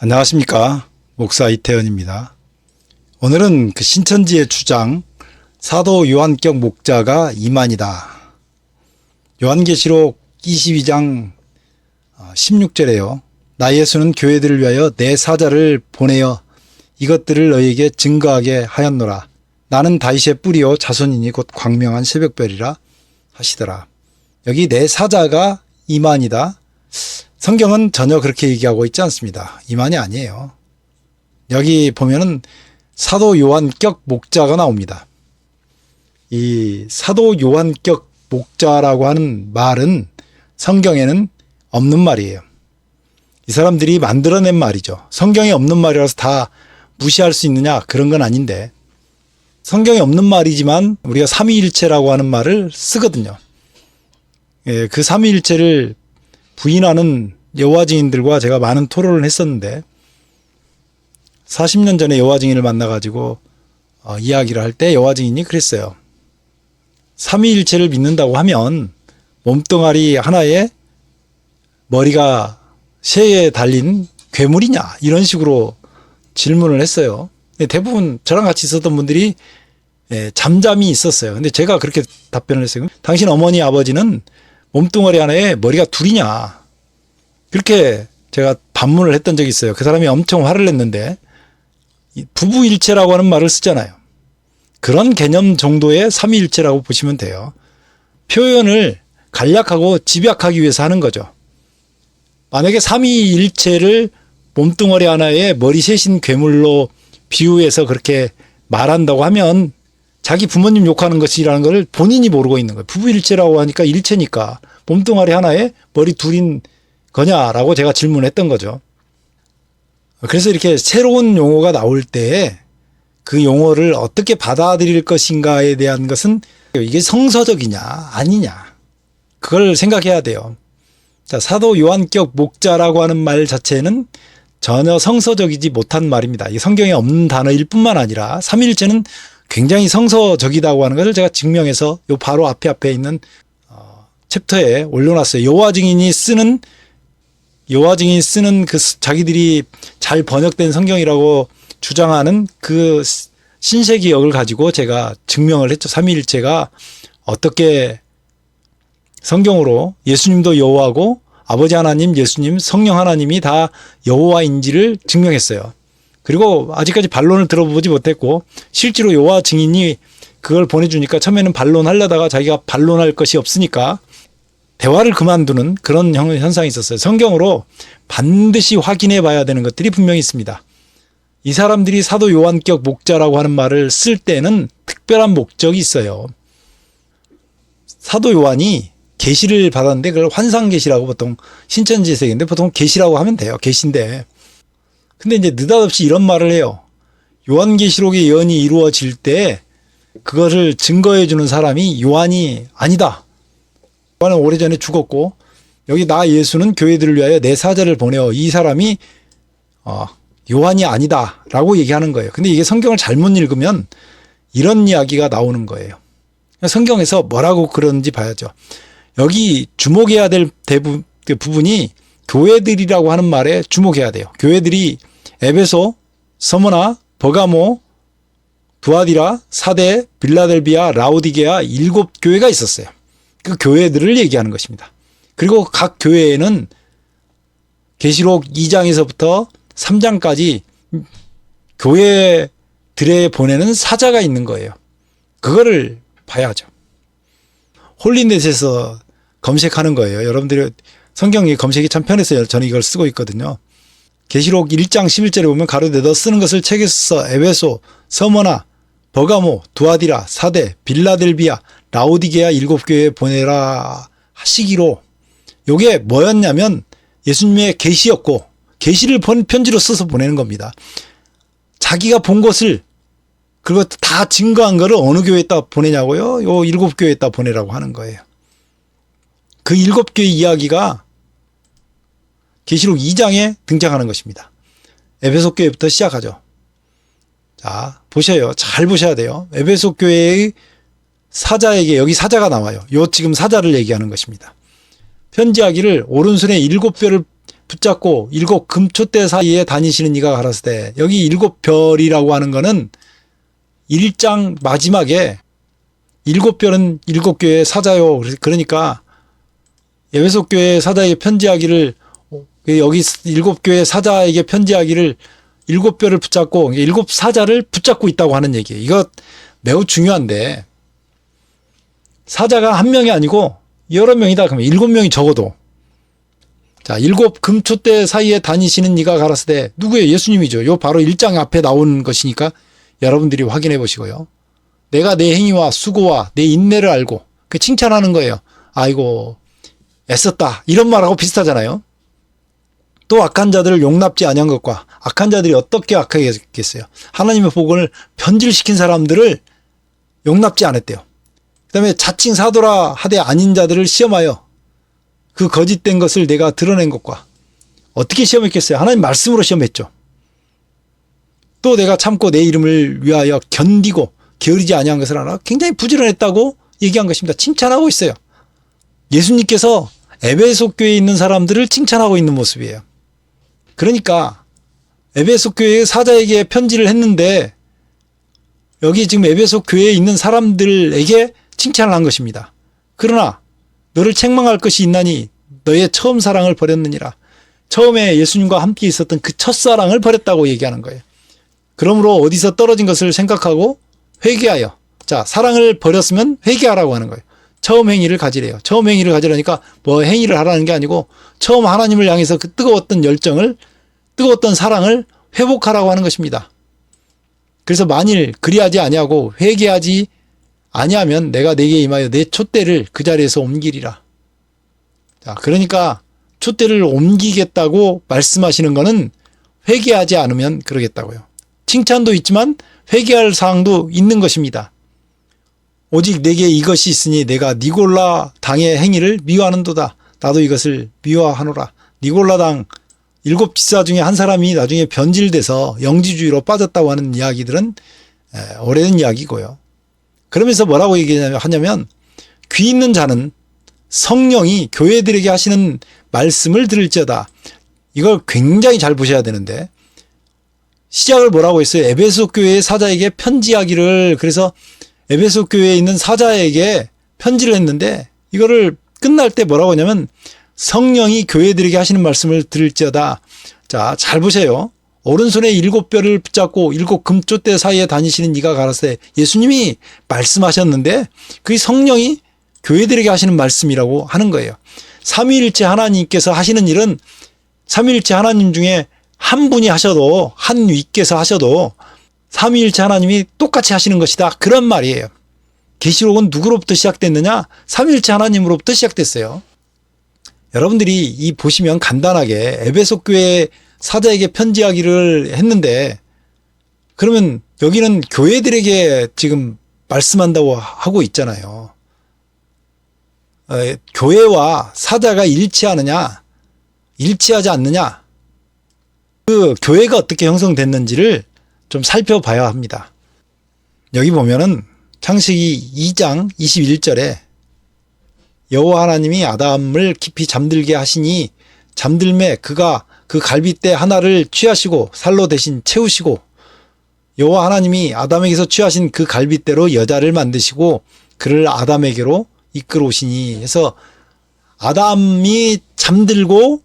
안녕하십니까. 목사 이태현입니다. 오늘은 그 신천지의 주장 사도 요한격 목자가 이만이다. 요한계시록 22장 16절에요. 나 예수는 교회들을 위하여 내 사자를 보내어 이것들을 너희에게 증거하게 하였노라. 나는 다윗의 뿌리요 자손이니 곧 광명한 새벽별이라 하시더라. 여기 내 사자가 이만이다. 성경은 전혀 그렇게 얘기하고 있지 않습니다. 이만이 아니에요. 여기 보면은 사도 요한격 목자가 나옵니다. 이 사도 요한격 목자라고 하는 말은 성경에는 없는 말이에요. 이 사람들이 만들어낸 말이죠. 성경에 없는 말이라서 다 무시할 수 있느냐? 그런 건 아닌데 성경에 없는 말이지만 우리가 삼위일체라고 하는 말을 쓰거든요. 그 삼위일체를 부인하는 여호와 증인들과 제가 많은 토론을 했었는데 40년 전에 여호와 증인을 만나가지고 이야기를 할 때 여호와 증인이 그랬어요. 삼위일체를 믿는다고 하면 몸뚱아리 하나에 머리가 새에 달린 괴물이냐 이런 식으로 질문을 했어요. 대부분 저랑 같이 있었던 분들이 잠잠히 있었어요. 근데 제가 그렇게 답변을 했어요. 당신 어머니 아버지는 몸뚱아리 하나에 머리가 둘이냐 그렇게 제가 반문을 했던 적이 있어요. 그 사람이 엄청 화를 냈는데 부부일체라고 하는 말을 쓰잖아요. 그런 개념 정도의 삼위일체라고 보시면 돼요. 표현을 간략하고 집약하기 위해서 하는 거죠. 만약에 삼위일체를 몸뚱아리 하나에 머리 셋인 괴물로 비유해서 그렇게 말한다고 하면 자기 부모님 욕하는 것이라는 걸 본인이 모르고 있는 거예요. 부부일체라고 하니까 일체니까 몸뚱아리 하나에 머리 둘인 거냐라고 제가 질문했던 거죠. 그래서 이렇게 새로운 용어가 나올 때 그 용어를 어떻게 받아들일 것인가에 대한 것은 이게 성서적이냐 아니냐 그걸 생각해야 돼요. 자, 사도 요한격 목자라고 하는 말 자체는 전혀 성서적이지 못한 말입니다. 이게 성경에 없는 단어일 뿐만 아니라 삼위일체는 굉장히 성서적이다고 하는 것을 제가 증명해서 요 바로 앞에 있는 챕터에 올려놨어요. 여호와 증인이 쓰는 그 자기들이 잘 번역된 성경이라고 주장하는 그 신세기역을 가지고 제가 증명을 했죠. 삼위일체가 어떻게 성경으로 예수님도 여호와고 아버지 하나님, 예수님, 성령 하나님이 다 여호와인지를 증명했어요. 그리고 아직까지 반론을 들어보지 못했고 실제로 여호와 증인이 그걸 보내주니까 처음에는 반론하려다가 자기가 반론할 것이 없으니까 대화를 그만두는 그런 현상이 있었어요. 성경으로 반드시 확인해 봐야 되는 것들이 분명히 있습니다. 이 사람들이 사도 요한격 목자라고 하는 말을 쓸 때는 특별한 목적이 있어요. 사도 요한이 계시를 받았는데 그걸 환상계시라고 보통 신천지에서 얘기하는데 보통 계시라고 하면 돼요. 계시인데 근데 이제 느닷없이 이런 말을 해요. 요한계시록의 예언이 이루어질 때 그것을 증거해 주는 사람이 요한이 아니다. 요한은 오래전에 죽었고 여기 나 예수는 교회들을 위하여 내 사자를 보내어 이 사람이 요한이 아니다 라고 얘기하는 거예요. 근데 이게 성경을 잘못 읽으면 이런 이야기가 나오는 거예요. 성경에서 뭐라고 그러는지 봐야죠. 여기 주목해야 될 부분이 교회들이라고 하는 말에 주목해야 돼요. 교회들이 에베소, 서머나, 버가모, 두아디라, 사데, 빌라델비아, 라오디게아 7교회가 있었어요. 그 교회들을 얘기하는 것입니다. 그리고 각 교회에는 계시록 2장에서부터 3장까지 교회들에 보내는 사자가 있는 거예요. 그거를 봐야죠. 홀리넷에서 검색하는 거예요. 여러분들이 성경이 검색이 참 편했어요. 저는 이걸 쓰고 있거든요. 계시록 1장 11절에 보면 가로되 너 쓰는 것을 책에서 에베소, 서머나, 버가모, 두아디라, 사데, 빌라델비아, 라오디게아 7교회에 보내라 하시기로 요게 뭐였냐면 예수님의 계시였고 계시를 편지로 써서 보내는 겁니다. 자기가 본 것을 그리고 다 증거한 거를 어느 교회에다 보내냐고요? 요 7교회에다 보내라고 하는 거예요. 그 7교회 이야기가 계시록 2장에 등장하는 것입니다. 에베소 교회부터 시작하죠. 자, 보셔요. 잘 보셔야 돼요. 에베소 교회의 사자에게 여기 사자가 나와요. 요 지금 사자를 얘기하는 것입니다. 편지하기를 오른손에 7뼈를 붙잡고 일곱 금촛대 사이에 다니시는 이가 가라사대. 여기 일곱 별이라고 하는 거는 1장 마지막에 일곱 별은 일곱 교회의 사자요. 그러니까 에베소 교회 사자에게 편지하기를, 여기 일곱 교회 사자에게 편지하기를 일곱 별을 붙잡고 일곱 사자를 붙잡고 있다고 하는 얘기예요. 이거 매우 중요한데, 사자가 한 명이 아니고 여러 명이다. 그러면 7명이 적어도. 자, 일곱 금촛대 사이에 다니시는 이가 가라사대. 누구예요? 예수님이죠. 요 바로 1장 앞에 나온 것이니까 여러분들이 확인해 보시고요. 내가 내 행위와 수고와 내 인내를 알고, 그 칭찬하는 거예요. 아이고 애썼다, 이런 말하고 비슷하잖아요. 또 악한 자들을 용납지 아니한 것과, 악한 자들이 어떻게 악하겠어요? 하나님의 복음을 변질시킨 사람들을 용납지 않았대요. 그 다음에 자칭 사도라 하되 아닌 자들을 시험하여 그 거짓된 것을 내가 드러낸 것과. 어떻게 시험했겠어요? 하나님 말씀으로 시험했죠. 또 내가 참고 내 이름을 위하여 견디고 게으르지 아니한 것을 알아. 굉장히 부지런했다고 얘기한 것입니다. 칭찬하고 있어요. 예수님께서 에베소 교회에 있는 사람들을 칭찬하고 있는 모습이에요. 그러니까 에베소 교회의 사자에게 편지를 했는데 여기 지금 에베소 교회에 있는 사람들에게 칭찬을 한 것입니다. 그러나 너를 책망할 것이 있나니 너의 처음 사랑을 버렸느니라. 처음에 예수님과 함께 있었던 그 첫사랑을 버렸다고 얘기하는 거예요. 그러므로 어디서 떨어진 것을 생각하고 회개하여. 자, 사랑을 버렸으면 회개하라고 하는 거예요. 처음 행위를 가지래요. 처음 행위를 가지라니까 뭐 행위를 하라는 게 아니고 처음 하나님을 향해서 그 뜨거웠던 열정을, 뜨거웠던 사랑을 회복하라고 하는 것입니다. 그래서 만일 그리하지 아니하고 회개하지 아니하면 내가 네게 임하여 내 촛대를 그 자리에서 옮기리라. 자, 그러니까 촛대를 옮기겠다고 말씀하시는 것은 회개하지 않으면 그러겠다고요. 칭찬도 있지만 회개할 사항도 있는 것입니다. 오직 내게 이것이 있으니 내가 니골라 당의 행위를 미워하는도다. 나도 이것을 미워하노라. 니골라 당 일곱 지사 중에 한 사람이 나중에 변질돼서 영지주의로 빠졌다고 하는 이야기들은 오래된 이야기고요. 그러면서 뭐라고 얘기하냐면 귀 있는 자는 성령이 교회들에게 하시는 말씀을 들을지어다. 이걸 굉장히 잘 보셔야 되는데, 시작을 뭐라고 했어요? 에베소 교회의 사자에게 편지하기를. 그래서 에베소 교회에 있는 사자에게 편지를 했는데 이거를 끝날 때 뭐라고 하냐면 성령이 교회들에게 하시는 말씀을 들을지어다. 자, 잘 보세요. 오른손에 일곱 뼈를 붙잡고 일곱 금촛대 사이에 다니시는 이가 가라사대. 예수님이 말씀하셨는데 그게 성령이 교회들에게 하시는 말씀이라고 하는 거예요. 삼위일체 하나님께서 하시는 일은 삼위일체 하나님 중에 한 분이 하셔도, 한 위께서 하셔도 삼위일체 하나님이 똑같이 하시는 것이다. 그런 말이에요. 계시록은 누구로부터 시작됐느냐? 삼위일체 하나님으로부터 시작됐어요. 여러분들이 이 보시면 간단하게 에베소 교회 사자에게 편지하기를 했는데, 그러면 여기는 교회들에게 지금 말씀한다고 하고 있잖아요. 교회와 사자가 일치하느냐, 일치하지 않느냐, 그 교회가 어떻게 형성됐는지를 좀 살펴봐야 합니다. 여기 보면은 창세기 2장 21절에 여호와 하나님이 아담을 깊이 잠들게 하시니 잠들매 그가 그 갈빗대 하나를 취하시고 살로 대신 채우시고, 여호와 하나님이 아담에게서 취하신 그 갈빗대로 여자를 만드시고 그를 아담에게로 이끌어오시니 해서 아담이 잠들고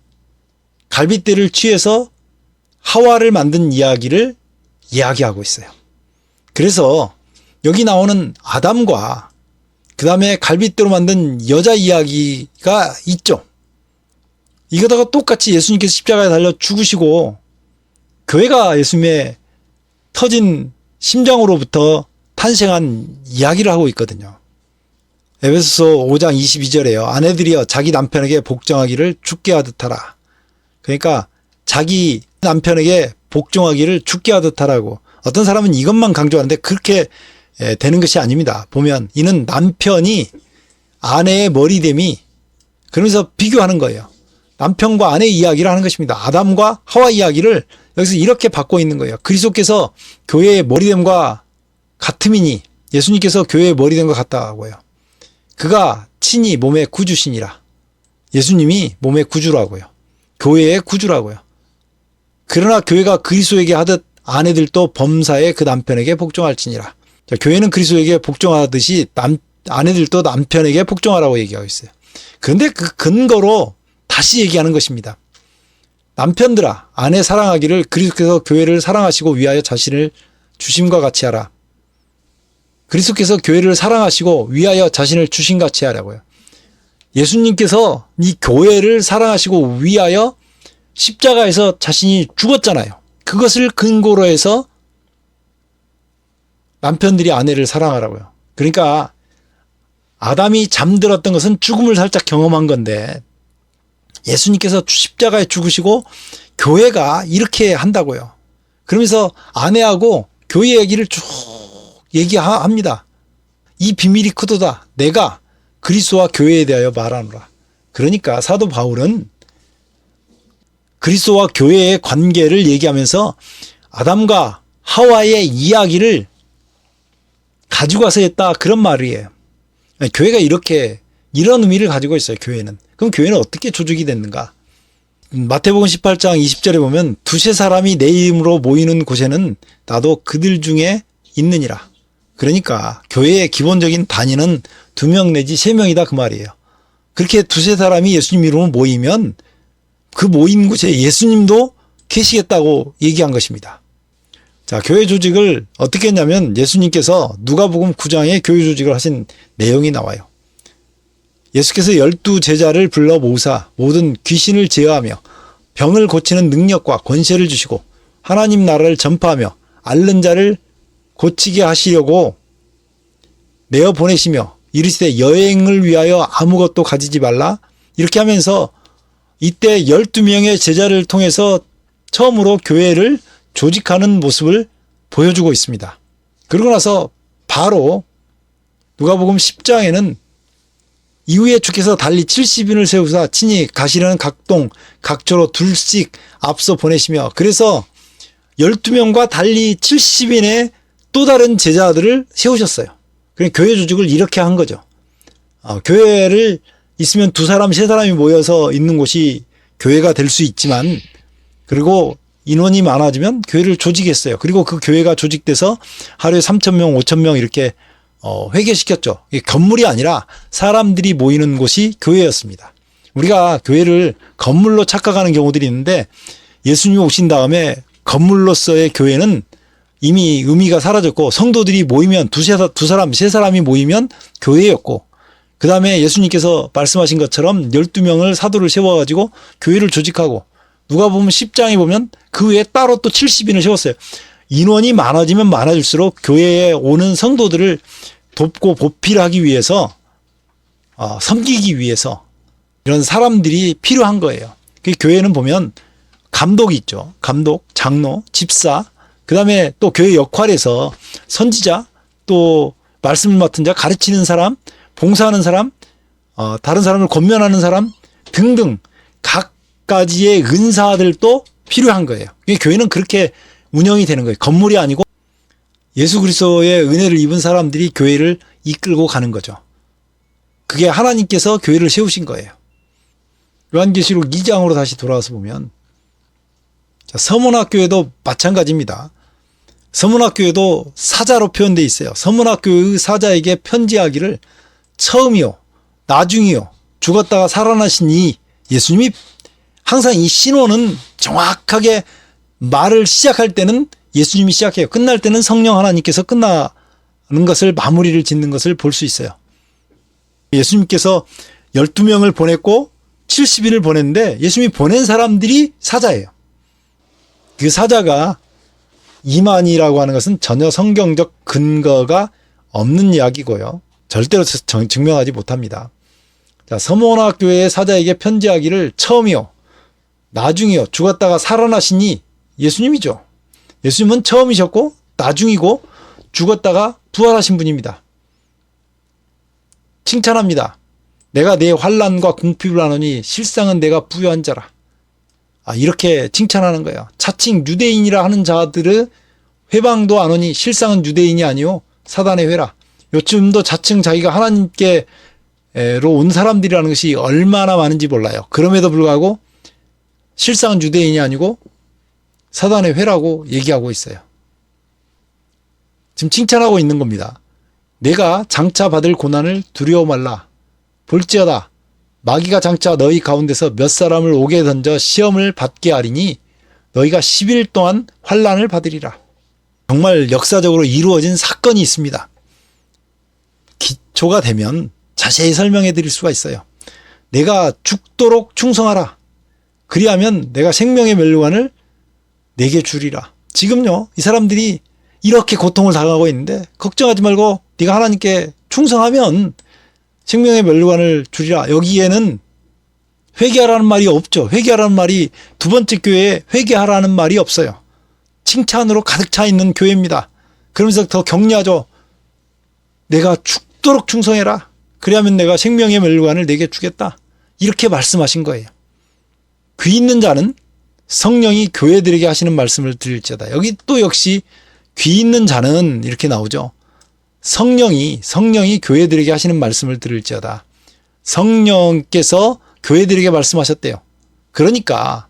갈빗대를 취해서 하와를 만든 이야기를 이야기하고 있어요. 그래서 여기 나오는 아담과 그 다음에 갈빗대로 만든 여자 이야기가 있죠. 이거다가 똑같이 예수님께서 십자가에 달려 죽으시고 교회가 예수님의 터진 심장으로부터 탄생한 이야기를 하고 있거든요. 에베소서 5장 22절에요. 아내들이여 자기 남편에게 복종하기를 죽게 하듯 하라. 그러니까 자기 남편에게 복종하기를 죽게 하듯 하라고. 어떤 사람은 이것만 강조하는데 그렇게 되는 것이 아닙니다. 보면 이는 남편이 아내의 머리됨이, 그러면서 비교하는 거예요. 남편과 아내의 이야기를 하는 것입니다. 아담과 하와 이야기를 여기서 이렇게 받고 있는 거예요. 그리스도께서 교회의 머리됨과 같음이니, 예수님께서 교회의 머리됨과 같다고요. 그가 친히 몸의 구주시니라. 예수님이 몸의 구주라고요. 교회의 구주라고요. 그러나 교회가 그리스도에게 하듯 아내들도 범사에 그 남편에게 복종할지니라. 자, 교회는 그리스도에게 복종하듯이 아내들도 남편에게 복종하라고 얘기하고 있어요. 그런데 그 근거로 다시 얘기하는 것입니다. 남편들아, 아내 사랑하기를 그리스도께서 교회를 사랑하시고 위하여 자신을 주심과 같이 하라. 그리스도께서 교회를 사랑하시고 위하여 자신을 주심같이 하라고요. 예수님께서 이 교회를 사랑하시고 위하여 십자가에서 자신이 죽었잖아요. 그것을 근거로 해서 남편들이 아내를 사랑하라고요. 그러니까 아담이 잠들었던 것은 죽음을 살짝 경험한 건데 예수님께서 십자가에 죽으시고 교회가 이렇게 한다고요. 그러면서 아내하고 교회 얘기를 쭉 얘기합니다. 이 비밀이 크도다. 내가 그리스도와 교회에 대하여 말하노라. 그러니까 사도 바울은 그리스도와 교회의 관계를 얘기하면서 아담과 하와의 이야기를 가지고 와서 했다. 그런 말이에요. 교회가 이런 의미를 가지고 있어요. 교회는. 그럼 교회는 어떻게 조직이 됐는가? 마태복음 18장 20절에 보면 두세 사람이 내 이름으로 모이는 곳에는 나도 그들 중에 있느니라. 그러니까 교회의 기본적인 단위는 2명 내지 3명이다 그 말이에요. 그렇게 두세 사람이 예수님 이름으로 모이면 그 모인 곳에 예수님도 계시겠다고 얘기한 것입니다. 자, 교회 조직을 어떻게 했냐면 예수님께서 누가복음 9장에 교회 조직을 하신 내용이 나와요. 예수께서 12제자를 불러 모으사 모든 귀신을 제어하며 병을 고치는 능력과 권세를 주시고 하나님 나라를 전파하며 앓는 자를 고치게 하시려고 내어 보내시며 이르시되 여행을 위하여 아무것도 가지지 말라. 이렇게 하면서 이때 12명의 제자를 통해서 처음으로 교회를 조직하는 모습을 보여주고 있습니다. 그러고 나서 바로 누가복음 10장에는 이후에 주께서 달리 70인을 세우사 친히 가시려는 각동 각조로 둘씩 앞서 보내시며 그래서 12명과 달리 70인의 또 다른 제자들을 세우셨어요. 그러니까 교회 조직을 이렇게 한 거죠. 교회를 있으면 2사람, 3사람이 모여서 있는 곳이 교회가 될 수 있지만 그리고 인원이 많아지면 교회를 조직했어요. 그리고 그 교회가 조직돼서 하루에 3,000명, 5,000명 이렇게 회개시켰죠. 이게 건물이 아니라 사람들이 모이는 곳이 교회였습니다. 우리가 교회를 건물로 착각하는 경우들이 있는데 예수님이 오신 다음에 건물로서의 교회는 이미 의미가 사라졌고 성도들이 모이면 두 사람, 3사람이 모이면 교회였고 그 다음에 예수님께서 말씀하신 것처럼 12명을 사도를 세워가지고 교회를 조직하고 누가 보면 10장에 보면 그 외에 따로 또 70인을 세웠어요. 인원이 많아지면 많아질수록 교회에 오는 성도들을 돕고 보필하기 위해서 섬기기 위해서 이런 사람들이 필요한 거예요. 그 교회는 보면 감독이 있죠. 감독, 장로, 집사 그 다음에 또 교회 역할에서 선지자 또 말씀을 맡은 자 가르치는 사람 봉사하는 사람 다른 사람을 권면하는 사람 등등 각 가지의 은사들도 필요한 거예요. 교회는 그렇게 운영이 되는 거예요. 건물이 아니고 예수 그리스도의 은혜를 입은 사람들이 교회를 이끌고 가는 거죠. 그게 하나님께서 교회를 세우신 거예요. 요한계시록 2장으로 다시 돌아와서 보면 서문학교에도 마찬가지입니다. 서문학교에도 사자로 표현되어 있어요. 서문학교의 사자에게 편지하기를 처음이요 나중이요 죽었다가 살아나신 이 예수님이 항상 이 신호는 정확하게 말을 시작할 때는 예수님이 시작해요. 끝날 때는 성령 하나님께서 끝나는 것을 마무리를 짓는 것을 볼 수 있어요. 예수님께서 12명을 보냈고 70인을 보냈는데 예수님이 보낸 사람들이 사자예요. 그 사자가 이만희라고 하는 것은 전혀 성경적 근거가 없는 이야기고요. 절대로 증명하지 못합니다. 자, 서문학교의 사자에게 편지하기를 처음이요 나중이요 죽었다가 살아나시니 예수님이죠. 예수님은 처음이셨고 나중이고 죽었다가 부활하신 분입니다. 칭찬합니다. 내가 내 환난과 궁핍을 하노니 실상은 내가 부유한 자라. 이렇게 칭찬하는 거예요. 차칭 유대인이라 하는 자들의 회방도 안 오니 실상은 유대인이 아니요 사단의 회라. 요즘도 자칭 자기가 하나님께로 온 사람들이라는 것이 얼마나 많은지 몰라요. 그럼에도 불구하고 실상은 유대인이 아니고 사단의 회라고 얘기하고 있어요. 지금 칭찬하고 있는 겁니다. 내가 장차 받을 고난을 두려워 말라. 볼지어다 마귀가 장차 너희 가운데서 몇 사람을 옥에 던져 시험을 받게 하리니 너희가 10일 동안 환난을 받으리라. 정말 역사적으로 이루어진 사건이 있습니다. 기초가 되면 자세히 설명해 드릴 수가 있어요. 내가 죽도록 충성하라. 그리하면 내가 생명의 멸류관을 내게 주리라. 지금요, 이 사람들이 이렇게 고통을 당하고 있는데 걱정하지 말고 네가 하나님께 충성하면 생명의 멸류관을 주리라. 여기에는 회개하라는 말이 없죠. 회개하라는 말이 두 번째 교회에 회개하라는 말이 없어요. 칭찬으로 가득 차 있는 교회입니다. 그러면서 더 격려하죠. 내가 죽도록 충성해라. 그리하면 내가 생명의 멸류관을 내게 주겠다. 이렇게 말씀하신 거예요. 귀 있는 자는 성령이 교회들에게 하시는 말씀을 들을지어다. 여기 또 역시 귀 있는 자는 이렇게 나오죠. 성령이 교회들에게 하시는 말씀을 들을지어다. 성령께서 교회들에게 말씀하셨대요. 그러니까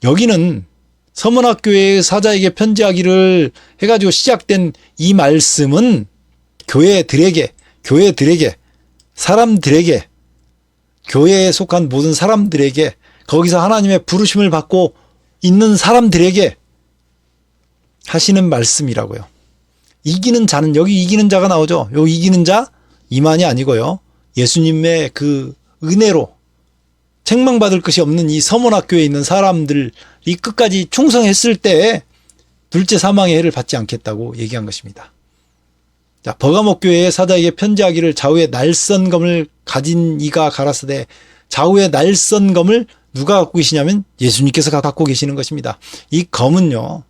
여기는 서문학교의 사자에게 편지하기를 해가지고 시작된 이 말씀은 교회들에게, 사람들에게, 교회에 속한 모든 사람들에게, 거기서 하나님의 부르심을 받고 있는 사람들에게 하시는 말씀이라고요. 이기는 자는, 여기 이기는 자가 나오죠. 요 이기는 자, 이만이 아니고요. 예수님의 그 은혜로 책망받을 것이 없는 이 서문학교에 있는 사람들이 끝까지 충성했을 때 둘째 사망의 해를 받지 않겠다고 얘기한 것입니다. 자, 버가모 교회의 사자에게 편지하기를 좌우에 날선 검을 가진 이가 가라사대. 좌우에 날선 검을 누가 갖고 계시냐면 예수님께서 갖고 계시는 것입니다. 이 검은요,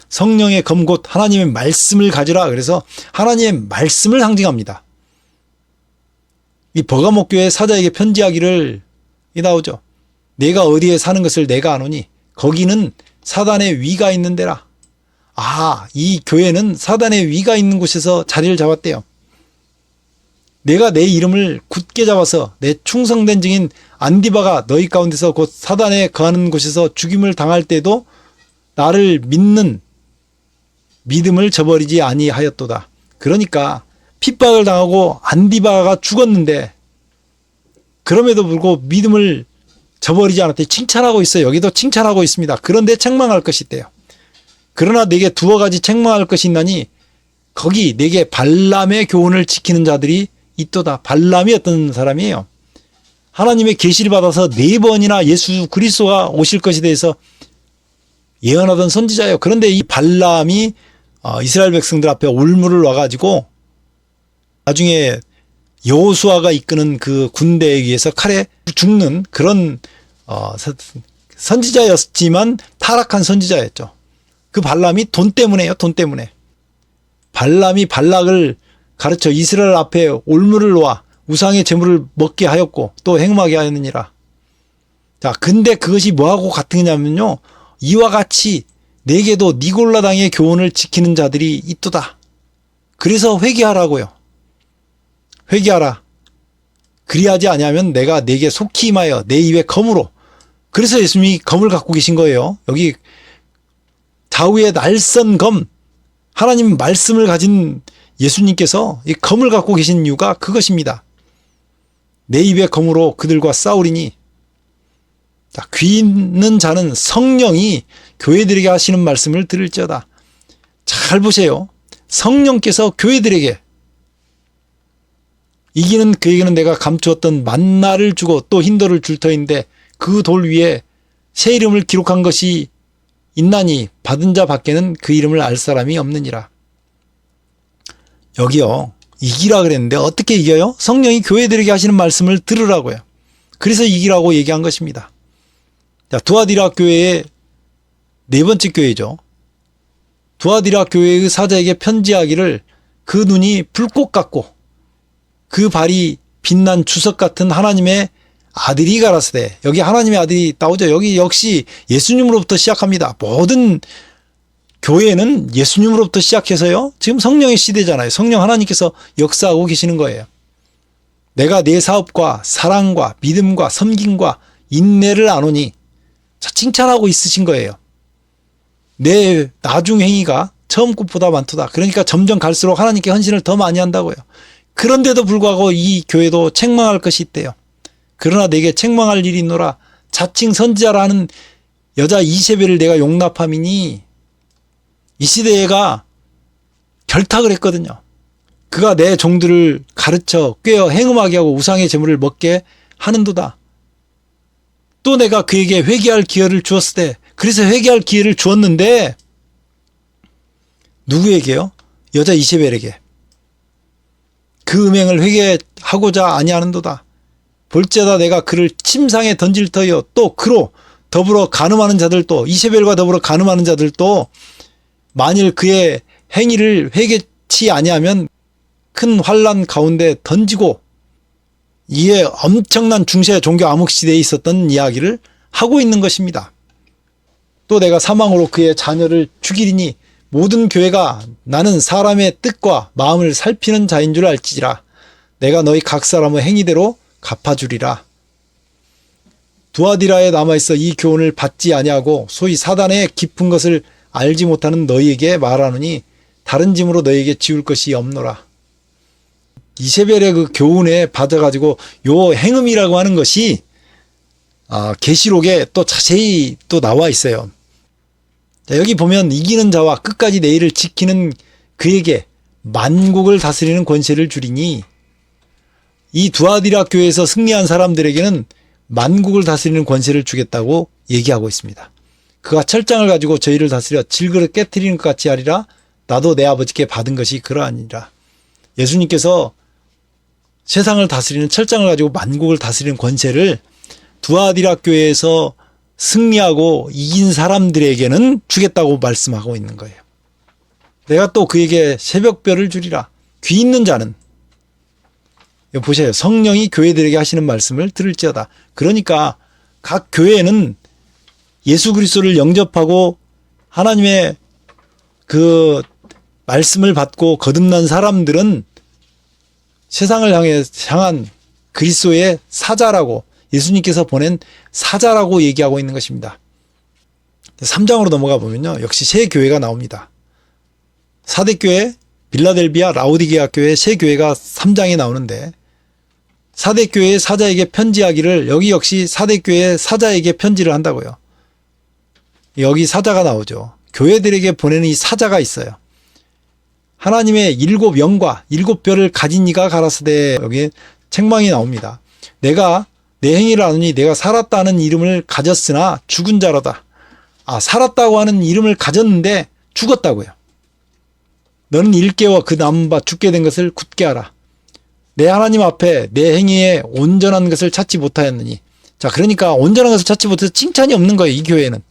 성령의 검 곧 하나님의 말씀을 가지라. 그래서 하나님의 말씀을 상징합니다. 이 버가모 교회 사자에게 편지하기를 이 나오죠. 내가 어디에 사는 것을 내가 아노니 거기는 사단의 위가 있는 데라. 아, 이 교회는 사단의 위가 있는 곳에서 자리를 잡았대요. 내가 내 이름을 굳게 잡아서 내 충성된 증인 안디바가 너희 가운데서 곧 사단에 거하는 곳에서 죽임을 당할 때도 나를 믿는 믿음을 저버리지 아니하였도다. 그러니까 핍박을 당하고 안디바가 죽었는데 그럼에도 불구하고 믿음을 저버리지 않았대. 칭찬하고 있어요. 여기도 칭찬하고 있습니다. 그런데 책망할 것이 있대요. 그러나 내게 두어 가지 책망할 것이 있나니 거기 내게 발람의 교훈을 지키는 자들이 있도다. 발람이 어떤 사람이에요? 하나님의 계시를 받아서 4번이나 예수 그리스도가 오실 것에 대해서 예언하던 선지자예요. 그런데 이 발람이 이스라엘 백성들 앞에 올무를 와가지고 나중에 여호수아가 이끄는 그 군대에 의해서 칼에 죽는 그런 선지자였지만 타락한 선지자였죠. 그 발람이 돈 때문에요. 돈 때문에. 발람이 발락을 가르쳐 이스라엘 앞에 올무를 놓아 우상의 제물을 먹게 하였고 또 행음하게 하였느니라. 자, 근데 그것이 뭐하고 같으냐면요, 이와 같이 내게도 니골라 당의 교훈을 지키는 자들이 있도다. 그래서 회개하라고요. 회개하라. 그리하지 아니하면 내가 내게 속히 임하여 내 입에 검으로. 그래서 예수님이 검을 갖고 계신 거예요. 여기 좌우에 날선 검, 하나님 말씀을 가진 예수님께서 이 검을 갖고 계신 이유가 그것입니다. 내 입에 검으로 그들과 싸우리니. 자, 귀 있는 자는 성령이 교회들에게 하시는 말씀을 들을지어다. 잘 보세요. 성령께서 교회들에게 이기는 그에게는 내가 감추었던 만나를 주고 또 흰돌을 줄 터인데 그 돌 위에 새 이름을 기록한 것이 있나니 받은 자 밖에는 그 이름을 알 사람이 없느니라. 여기요, 이기라 그랬는데 어떻게 이겨요? 성령이 교회들에게 하시는 말씀을 들으라고요. 그래서 이기라고 얘기한 것입니다. 자, 두아디라 교회의 4번째 교회죠. 두아디라 교회의 사자에게 편지하기를 그 눈이 불꽃 같고 그 발이 빛난 주석 같은 하나님의 아들이 가라사대. 여기 하나님의 아들이 나오죠. 여기 역시 예수님으로부터 시작합니다. 모든 교회는 예수님으로부터 시작해서요, 지금 성령의 시대잖아요. 성령 하나님께서 역사하고 계시는 거예요. 내가 내 사업과 사랑과 믿음과 섬김과 인내를 아노니 자, 칭찬하고 있으신 거예요. 내 나중 행위가 처음 것보다 많도다. 그러니까 점점 갈수록 하나님께 헌신을 더 많이 한다고요. 그런데도 불구하고 이 교회도 책망할 것이 있대요. 그러나 내게 책망할 일이 있노라. 자칭 선지자라는 여자 이세벨을 내가 용납함이니, 이 시대가 결탁을 했거든요. 그가 내 종들을 가르쳐 꾀어 행음하게 하고 우상의 제물을 먹게 하는도다. 또 내가 그에게 회개할 기회를 주었을 때, 그래서 회개할 기회를 주었는데 누구에게요? 여자 이세벨에게. 그 음행을 회개하고자 아니하는도다. 볼지어다 내가 그를 침상에 던질 터이요 또 그로 더불어 간음하는 자들도, 이세벨과 더불어 간음하는 자들도 만일 그의 행위를 회개치 아니하면 큰 환난 가운데 던지고, 이에 엄청난 중세 종교 암흑 시대에 있었던 이야기를 하고 있는 것입니다. 또 내가 사망으로 그의 자녀를 죽이리니 모든 교회가 나는 사람의 뜻과 마음을 살피는 자인 줄 알지라. 내가 너희 각 사람의 행위대로 갚아주리라. 두아디라에 남아있어 이 교훈을 받지 아니하고 소위 사단의 깊은 것을 알지 못하는 너희에게 말하노니 다른 짐으로 너희에게 지울 것이 없노라. 이세벨의 그 교훈에 받아가지고 요 행음이라고 하는 것이 계시록에 또 자세히 또 나와 있어요. 자, 여기 보면 이기는 자와 끝까지 내 일을 지키는 그에게 만국을 다스리는 권세를 주리니, 이 두아디라 교회에서 승리한 사람들에게는 만국을 다스리는 권세를 주겠다고 얘기하고 있습니다. 그가 철장을 가지고 저희를 다스려 질그릇 깨트리는 것 같이 하리라. 나도 내 아버지께 받은 것이 그러하니라. 예수님께서 세상을 다스리는 철장을 가지고 만국을 다스리는 권세를 두아디라 교회에서 승리하고 이긴 사람들에게는 주겠다고 말씀하고 있는 거예요. 내가 또 그에게 새벽별을 주리라. 귀 있는 자는, 보세요. 성령이 교회들에게 하시는 말씀을 들을지어다. 그러니까 각 교회는 예수 그리스도를 영접하고 하나님의 그 말씀을 받고 거듭난 사람들은 세상을 향한 그리스도의 사자라고, 예수님께서 보낸 사자라고 얘기하고 있는 것입니다. 3장으로 넘어가 보면요, 역시 세 교회가 나옵니다. 사대교회, 빌라델비아, 라오디게아 교회 세 교회가 3장에 나오는데, 사대교회의 사자에게 편지하기를, 여기 역시 사대교회의 사자에게 편지를 한다고요. 여기 사자가 나오죠. 교회들에게 보내는 이 사자가 있어요. 하나님의 7영과 7별을 가진 이가 가라사대, 여기 책망이 나옵니다. 내가 내 행위를 아느니 내가 살았다는 이름을 가졌으나 죽은 자로다. 살았다고 하는 이름을 가졌는데 죽었다고요. 너는 일깨워 그 남은 바 죽게 된 것을 굳게 하라. 내 하나님 앞에 내 행위에 온전한 것을 찾지 못하였느니. 자, 그러니까 온전한 것을 찾지 못해서 칭찬이 없는 거예요. 이 교회는.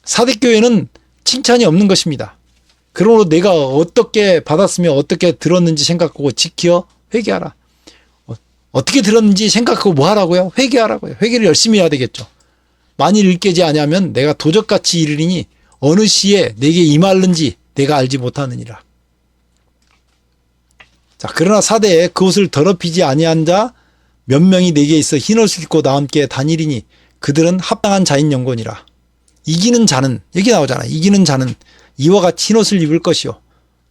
사대교회는 칭찬이 없는 것입니다. 그러므로 내가 어떻게 받았으며 어떻게 들었는지 생각하고 지켜 회개하라. 어떻게 들었는지 생각하고 뭐 하라고요? 회개하라고요. 회개를 열심히 해야 되겠죠. 만일 일깨지 아니하면 내가 도적같이 이르리니 어느 시에 내게 임할는지 내가 알지 못하느니라. 자, 그러나 사대에 그 옷을 더럽히지 아니한 자 몇 명이 내게 있어 흰 옷을 입고 나와 함께 다니리니 그들은 합당한 자인 영혼이라. 이기는 자는, 여기 나오잖아. 이기는 자는 이와 같이 흰 옷을 입을 것이요.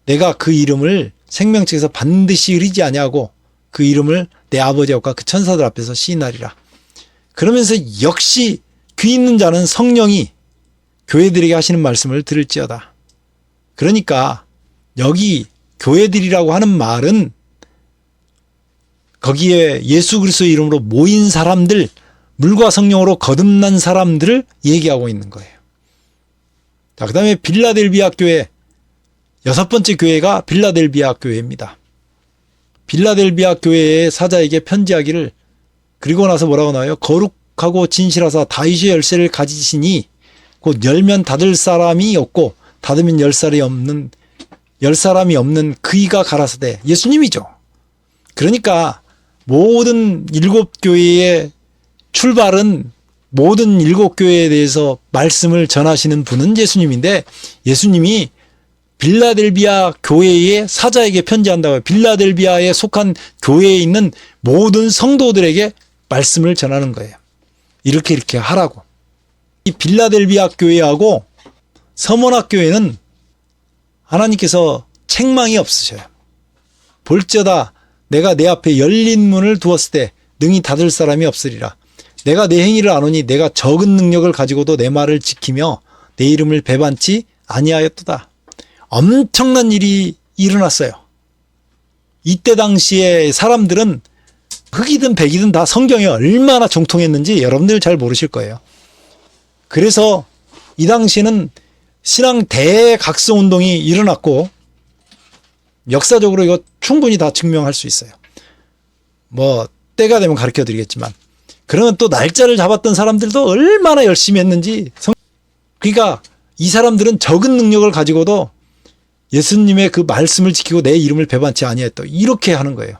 내가 그 이름을 생명책에서 반드시 흐리지 아니하고 그 이름을 내 아버지 앞과 그 천사들 앞에서 시인하리라. 그러면서 역시 귀 있는 자는 성령이 교회들에게 하시는 말씀을 들을지어다. 그러니까 여기 교회들이라고 하는 말은 거기에 예수 그리스도의 이름으로 모인 사람들, 물과 성령으로 거듭난 사람들을 얘기하고 있는 거예요. 자, 그 다음에 빌라델비아 교회, 6번째 교회가 빌라델비아 교회입니다. 빌라델비아 교회의 사자에게 편지하기를, 그리고 나서 뭐라고 나와요? 거룩하고 진실하사 다윗의 열쇠를 가지시니 곧 열면 닫을 사람이 없고 닫으면 열 사람이 없는 그이가 가라사대. 예수님이죠. 그러니까 모든 7교회의 출발은, 모든 7교회에 대해서 말씀을 전하시는 분은 예수님인데, 예수님이 빌라델비아 교회의 사자에게 편지한다고요. 빌라델비아에 속한 교회에 있는 모든 성도들에게 말씀을 전하는 거예요. 이렇게 하라고. 이 빌라델비아 교회하고 서머나 교회는 하나님께서 책망이 없으셔요. 볼지어다 내가 내 앞에 열린 문을 두었을 때 능히 닫을 사람이 없으리라. 내가 내 행위를 아노니 내가 적은 능력을 가지고도 내 말을 지키며 내 이름을 배반치 아니하였도다. 엄청난 일이 일어났어요. 이때 당시에 사람들은 흑이든 백이든 다 성경에 얼마나 정통했는지 여러분들 잘 모르실 거예요. 그래서 이 당시에는 신앙 대각성 운동이 일어났고 역사적으로 이거 충분히 다 증명할 수 있어요. 뭐 때가 되면 가르쳐 드리겠지만 그러면 또 날짜를 잡았던 사람들도 얼마나 열심히 했는지 그러니까 이 사람들은 적은 능력을 가지고도 예수님의 그 말씀을 지키고 내 이름을 배반치 아니했다. 이렇게 하는 거예요.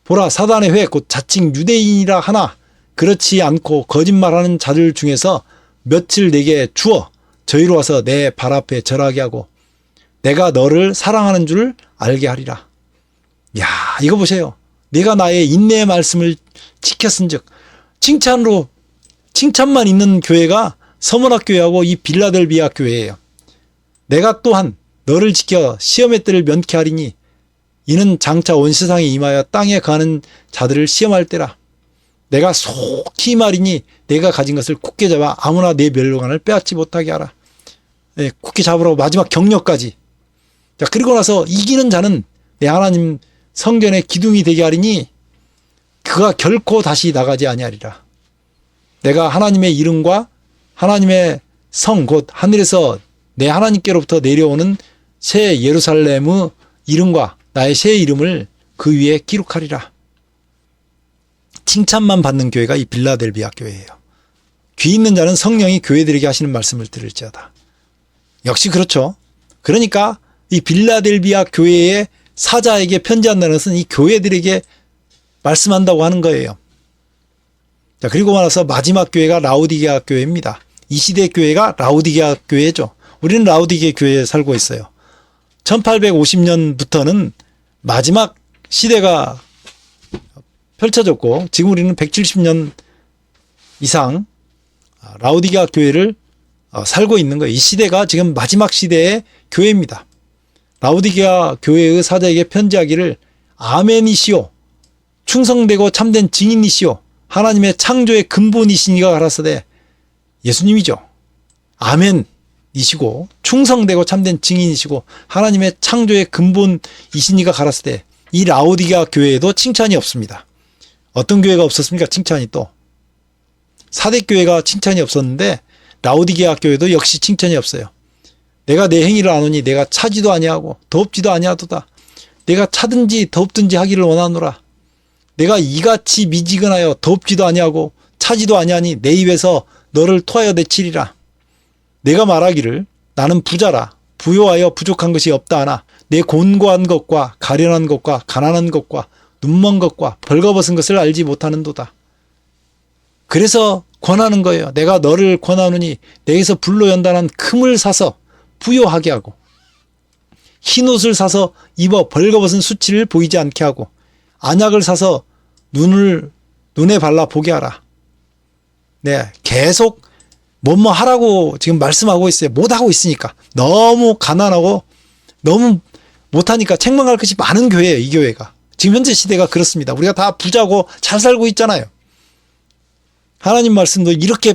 보라 사단의 회 곧 자칭 유대인이라 하나 그렇지 않고 거짓말하는 자들 중에서 며칠 내게 주어 저희로 와서 내 발 앞에 절하게 하고 내가 너를 사랑하는 줄 알게 하리라. 야 이거 보세요. 내가 나의 인내의 말씀을 지켰은즉 칭찬만 있는 교회가 서머나 교회하고 이 빌라델비아 교회예요. 내가 또한 너를 지켜 시험의 때를 면케 하리니 이는 장차 온 세상에 임하여 땅에 가는 자들을 시험할 때라. 내가 속히 말이니 내가 가진 것을 굳게 잡아 아무나 내 멸관을 빼앗지 못하게 하라. 네, 굳게 잡으라고 마지막 격려까지. 자 그리고 나서 이기는 자는 내 하나님 성전의 기둥이 되게 하리니 그가 결코 다시 나가지 아니하리라. 내가 하나님의 이름과 하나님의 성 곧 하늘에서 내 하나님께로부터 내려오는 새 예루살렘의 이름과 나의 새 이름을 그 위에 기록하리라. 칭찬만 받는 교회가 이 빌라델비아 교회예요. 귀 있는 자는 성령이 교회들에게 하시는 말씀을 들을지어다. 역시 그렇죠. 그러니까 이 빌라델비아 교회의 사자에게 편지한다는 것은 이 교회들에게 말씀한다고 하는 거예요. 자, 그리고 나서 마지막 교회가 라오디게아 교회입니다. 이 시대 교회가 라오디게아 교회죠. 우리는 라오디게아 교회에 살고 있어요. 1850년부터는 마지막 시대가 펼쳐졌고 지금 우리는 170년 이상 라오디게아 교회를 살고 있는 거예요. 이 시대가 지금 마지막 시대의 교회입니다. 라오디게아 교회의 사자에게 편지하기를 아멘이시오 충성되고 참된 증인이시오 하나님의 창조의 근본이시니가 가라사대 예수님이죠. 아멘이시고 충성되고 참된 증인이시고 하나님의 창조의 근본이시니가 가라사대 이 라오디게아 교회에도 칭찬이 없습니다. 어떤 교회가 없었습니까? 칭찬이 또. 사대 교회가 칭찬이 없었는데 라오디게아 교회도 역시 칭찬이 없어요. 내가 내 행위를 아노니 내가 차지도 아니하고 덥지도 아니하도다. 내가 차든지 덥든지 하기를 원하노라. 내가 이같이 미지근하여 덥지도 아니하고 차지도 아니하니 내 입에서 너를 토하여 내치리라. 내가 말하기를 나는 부자라 부요하여 부족한 것이 없다 하나 내 곤고한 것과 가련한 것과 가난한 것과 눈먼 것과 벌거벗은 것을 알지 못하는도다. 그래서 권하는 거예요. 내가 너를 권하노니 내게서 불로 연단한 금을 사서 부요하게 하고 흰옷을 사서 입어 벌거벗은 수치를 보이지 않게 하고 안약을 사서 눈에 발라 보게 하라. 네, 계속 뭐뭐 하라고 지금 말씀하고 있어요. 못하고 있으니까. 너무 가난하고 너무 못하니까 책망할 것이 많은 교회예요. 이 교회가. 지금 현재 시대가 그렇습니다. 우리가 다 부자고 잘 살고 있잖아요. 하나님 말씀도 이렇게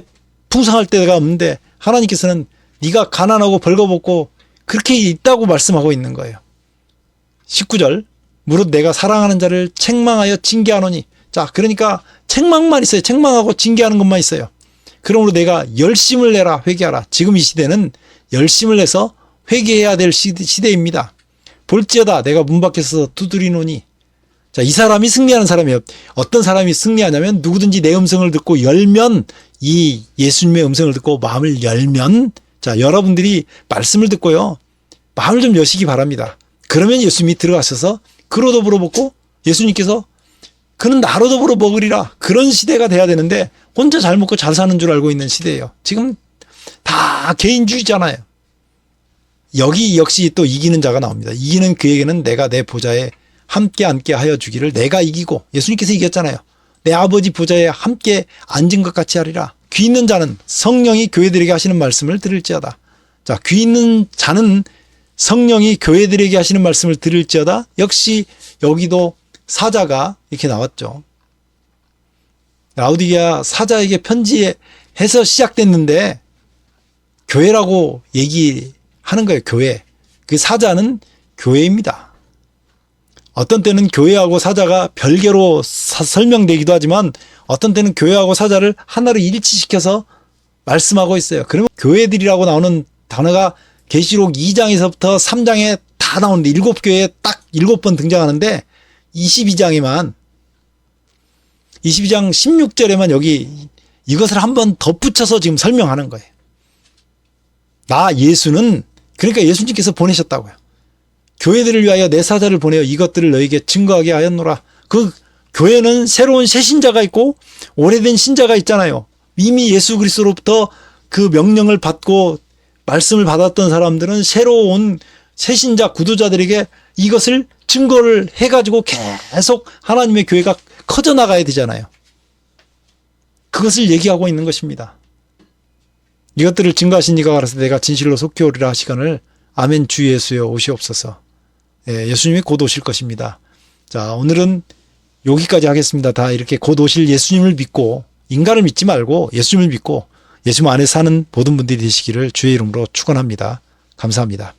풍성할 때가 없는데 하나님께서는 네가 가난하고 벌거벗고 그렇게 있다고 말씀하고 있는 거예요. 19절 무릇 내가 사랑하는 자를 책망하여 징계하노니 자 그러니까 책망만 있어요. 책망하고 징계하는 것만 있어요. 그러므로 내가 열심을 내라 회개하라. 지금 이 시대는 열심을 내서 회개해야 될 시대입니다. 볼지어다 내가 문 밖에서 두드리노니 자, 이 사람이 승리하는 사람이에요. 어떤 사람이 승리하냐면 누구든지 내 음성을 듣고 열면 이 예수님의 음성을 듣고 마음을 열면 자 여러분들이 말씀을 듣고요. 마음을 좀 여시기 바랍니다. 그러면 예수님이 들어가셔서 그로 더불어 먹고 예수님께서 그는 나로 더불어 먹으리라. 그런 시대가 돼야 되는데 혼자 잘 먹고 잘 사는 줄 알고 있는 시대예요. 지금 다 개인주의잖아요. 여기 역시 또 이기는 자가 나옵니다. 이기는 그에게는 내가 내 보좌에 함께 앉게 하여 주기를 내가 이기고 예수님께서 이겼잖아요. 내 아버지 보좌에 함께 앉은 것 같이 하리라. 귀 있는 자는 성령이 교회들에게 하시는 말씀을 들을지어다. 자, 귀 있는 자는 성령이 교회들에게 하시는 말씀을 들을지어다. 역시 여기도 사자가 이렇게 나왔죠. 라우디게아 사자에게 편지해서 시작됐는데 교회라고 얘기하는 거예요. 교회. 그 사자는 교회입니다. 어떤 때는 교회하고 사자가 별개로 설명되기도 하지만 어떤 때는 교회하고 사자를 하나로 일치시켜서 말씀하고 있어요. 그러면 교회들이라고 나오는 단어가 계시록 2장에서부터 3장에 다 나오는데 7교회에 딱 7번 등장하는데 22장에만 22장 16절에만 여기 이것을 한번 덧붙여서 지금 설명하는 거예요. 나 예수는 그러니까 예수님께서 보내셨다고요. 교회들을 위하여 내 사자를 보내어 이것들을 너에게 증거하게 하였노라. 그 교회는 새로운 새 신자가 있고 오래된 신자가 있잖아요. 이미 예수 그리스도로부터 그 명령을 받고 말씀을 받았던 사람들은 새로운 새 신자 구도자들에게 이것을 증거를 해가지고 계속 하나님의 교회가 커져나가야 되잖아요. 그것을 얘기하고 있는 것입니다. 이것들을 증거하신 이가 가라사 내가 진실로 속히 오리라 하시거늘 아멘 주 예수여 오시옵소서. 예, 예수님이 곧 오실 것입니다. 자, 오늘은 여기까지 하겠습니다. 다 이렇게 곧 오실 예수님을 믿고 인간을 믿지 말고 예수님을 믿고 예수님 안에 사는 모든 분들이 되시기를 주의 이름으로 축원합니다. 감사합니다.